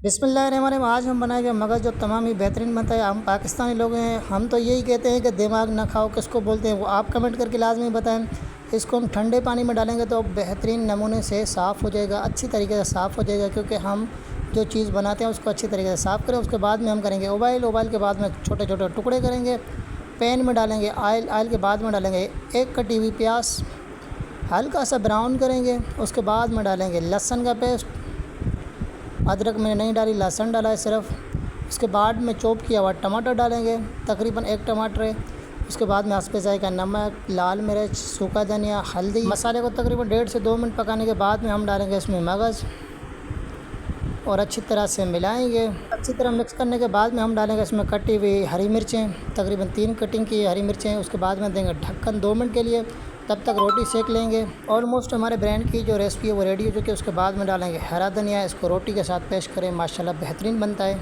बिस्मिल्लाहिर्रहमानिर्रहीम। आज हम बनाएंगे मगज़, जो तमाम ही बेहतरीन बनता है। हम पाकिस्तानी लोग हैं, हम तो यही कहते हैं कि दिमाग ना खाओ, किसको बोलते हैं वो आप कमेंट करके लाजमी बताएं। इसको हम ठंडे पानी में डालेंगे तो बेहतरीन नमूने से साफ़ हो जाएगा, अच्छी तरीके से साफ़ हो जाएगा, क्योंकि हम जो चीज़ बनाते हैं उसको अच्छी तरीके से साफ़ करें। उसके बाद में हम करेंगे उबाइल के बाद में छोटे छोटे टुकड़े करेंगे। पैन में डालेंगे आयल के बाद में डालेंगे एक कटी हुई प्याज, हल्का सा ब्राउन करेंगे। उसके बाद में डालेंगे लहसुन का पेस्ट, अदरक मैंने नहीं डाली, लहसुन डाला है सिर्फ। उसके बाद में चॉप किया हुआ टमाटर डालेंगे, तकरीबन एक टमाटर है। उसके बाद में हस्बे जायका नमक, लाल मिर्च, सूखा धनिया, हल्दी। मसाले को तकरीबन 1.5 से 2 मिनट पकाने के बाद में हम डालेंगे इसमें मगज़ और अच्छी तरह से मिलाएंगे। अच्छी तरह मिक्स करने के बाद में हम डालेंगे इसमें कटी हुई हरी मिर्चें, तकरीबन 3 कटिंग की हरी मिर्चें। उसके बाद में देंगे ढक्कन 2 मिनट के लिए, तब तक रोटी सेक लेंगे। ऑलमोस्ट हमारे ब्रांड की जो रेसिपी है वो रेडी हो चुकी है। उसके बाद में डालेंगे हरा धनिया, इसको रोटी के साथ पेश करें, माशाल्लाह बेहतरीन बनता है।